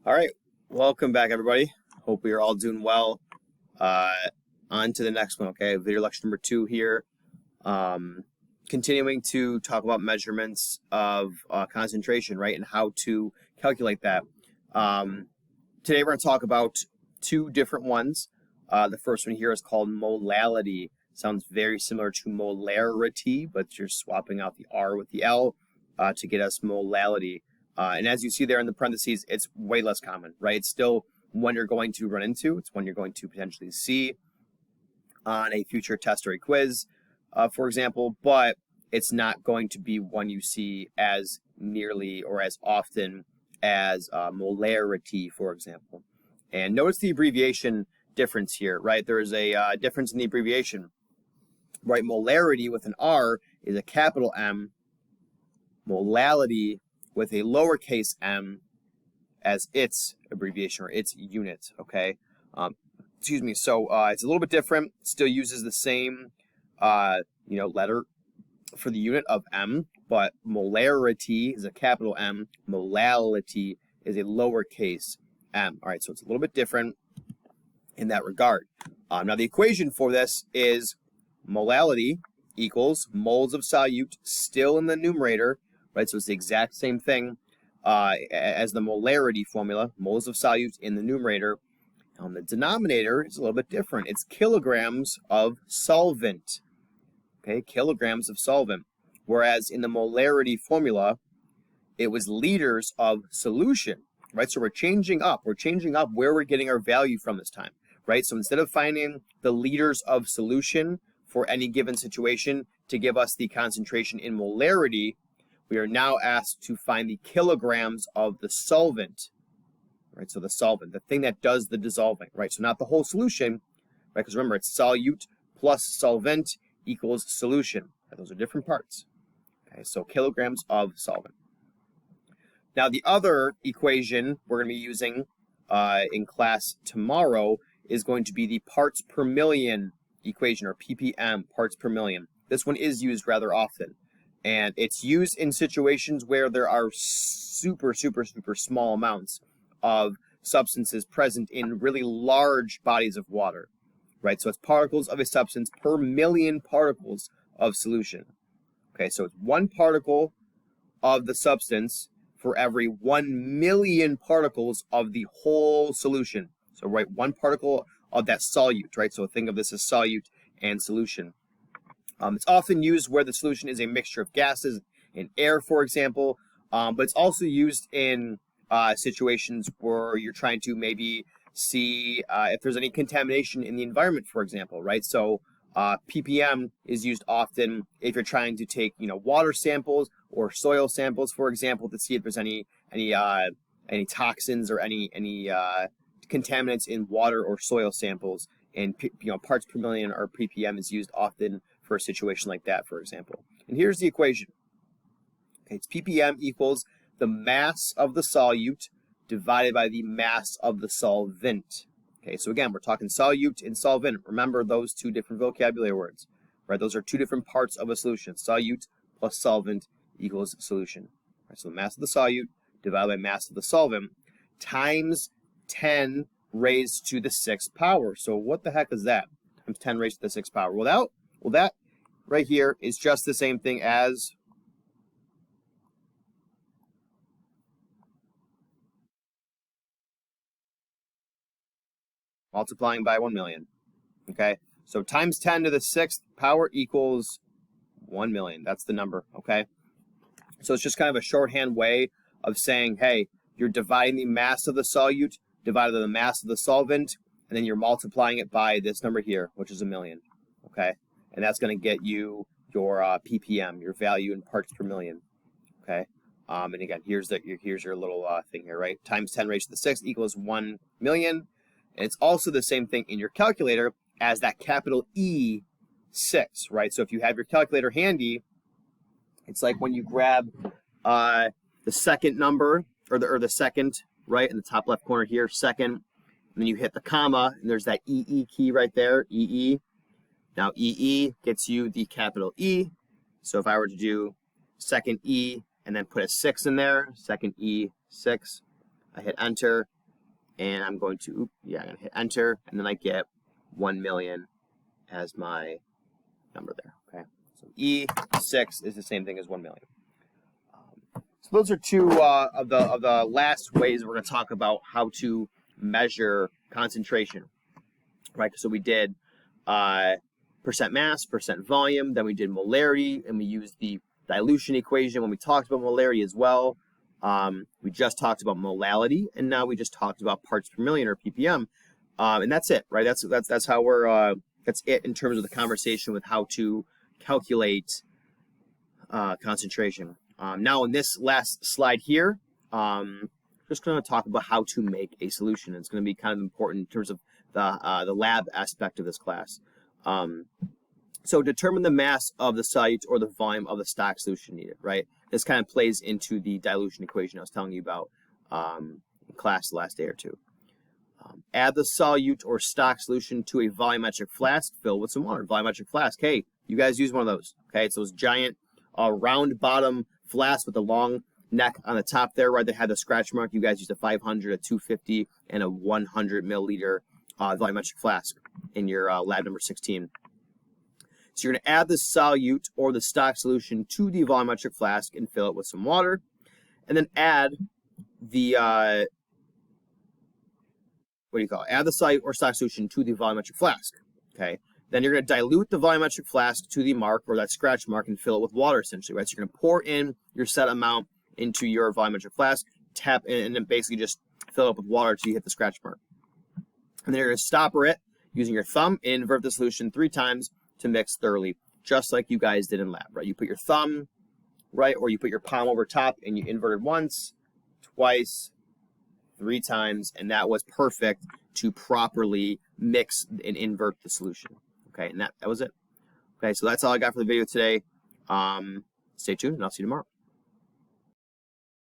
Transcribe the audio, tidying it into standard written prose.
All right, welcome back, everybody. Hope we are all doing well. On to the next one, okay? Video lecture number 2 here. Continuing to talk about measurements of concentration, right, and how to calculate that. Today we're going to talk about two different ones. The first one here is called molality. Sounds very similar to molarity, but you're swapping out the R with the L to get us molality. And as you see there in the parentheses, it's way less common, right? It's still one you're going to run into. It's one you're going to potentially see on a future test or a quiz, for example, but it's not going to be one you see as nearly or as often as molarity, for example. And notice the abbreviation difference here, right? There is a difference in the abbreviation, right? Molarity with an R is a capital M. Molality with a lowercase m as its abbreviation or its unit, okay? Excuse me, so it's a little bit different, still uses the same, letter for the unit of m, but molarity is a capital M, molality is a lowercase m. All right, so it's a little bit different in that regard. Now the equation for this is molality equals moles of solute, still in the numerator, right? So it's the exact same thing as the molarity formula, moles of solute in the numerator. On the denominator, it's a little bit different. It's kilograms of solvent, okay? Kilograms of solvent. Whereas in the molarity formula, it was liters of solution, right? So we're changing up. We're changing up where we're getting our value from this time, right? So instead of finding the liters of solution for any given situation to give us the concentration in molarity, we are now asked to find the kilograms of the solvent, right? So the solvent, the thing that does the dissolving, right? So not the whole solution, right? Because remember, it's solute plus solvent equals solution. Those are different parts. Okay, so kilograms of solvent. Now the other equation we're going to be using in class tomorrow is going to be the parts per million equation, or ppm, parts per million. This one is used rather often. And it's used in situations where there are super small amounts of substances present in really large bodies of water, right? So it's particles of a substance per million particles of solution. Okay, so it's one particle of the substance for every 1 million particles of the whole solution. So, right, one particle of that solute, right? So think of this as solute and solution. It's often used where the solution is a mixture of gases and air, for example, but it's also used in situations where you're trying to maybe see if there's any contamination in the environment, for example, right? So ppm is used often if you're trying to take, water samples or soil samples, for example, to see if there's any toxins or any contaminants in water or soil samples. And parts per million, or ppm, is used often for a situation like that, for example. And here's the equation. Okay, it's ppm equals the mass of the solute divided by the mass of the solvent. Okay, so again, we're talking solute and solvent. Remember those two different vocabulary words, right? Those are two different parts of a solution. Solute plus solvent equals solution. Right, so the mass of the solute divided by mass of the solvent times 10 raised to the 6th power. So what the heck is that? Times 10 raised to the 6th power. Well, that right here is just the same thing as multiplying by 1 million. Okay, so times 10 to the 6th power equals 1 million. That's the number, okay? So it's just kind of a shorthand way of saying, hey, you're dividing the mass of the solute divided by the mass of the solvent, and then you're multiplying it by this number here, which is 1 million, okay? And that's going to get you your ppm, your value in parts per million, okay? And again, here's your little thing here, right? Times 10 raised to the 6th equals 1 million. And it's also the same thing in your calculator as that capital E6, right? So if you have your calculator handy, it's like when you grab the second number, or the second, right, in the top left corner here, second, and then you hit the comma, and there's that EE key right there, EE. Now EE gets you the capital E. So if I were to do second E and then put a 6 in there, second E6, I hit enter, and I'm going to, I'm going to hit enter, and then I get 1 million as my number there, okay? So E6 is the same thing as 1 million. So those are two of the last ways we're going to talk about how to measure concentration, right? So we did percent mass, percent volume, then we did molarity, and we used the dilution equation when we talked about molarity as well. We just talked about molality, and now we just talked about parts per million, or ppm, and that's it, right? That's how we're that's it in terms of the conversation with how to calculate concentration. Now in this last slide here, just going to talk about how to make a solution. It's going to be kind of important in terms of the lab aspect of this class. So determine the mass of the solute or the volume of the stock solution needed, right? This kind of plays into the dilution equation I was telling you about in class the last day or two. Add the solute or stock solution to a volumetric flask filled with some water. Volumetric flask, hey, you guys use one of those, okay? It's those giant round bottom flasks with the long neck on the top there, right? They had the scratch mark. You guys used a 500, a 250, and a 100 milliliter volumetric flask in your lab number 16. So you're going to add the solute or the stock solution to the volumetric flask and fill it with some water, and then add the add the solute or stock solution to the volumetric flask. Okay. Then you're going to dilute the volumetric flask to the mark, or that scratch mark, and fill it with water essentially, right? So you're going to pour in your set amount into your volumetric flask, tap in, and then basically just fill it up with water until you hit the scratch mark. And then you're going to stopper it using your thumb and invert the solution 3 times to mix thoroughly, just like you guys did in lab, right? You put your thumb, right, or you put your palm over top and you invert it once, twice, 3 times, and that was perfect to properly mix and invert the solution. Okay, and that was it. Okay, so that's all I got for the video today. Stay tuned, and I'll see you tomorrow.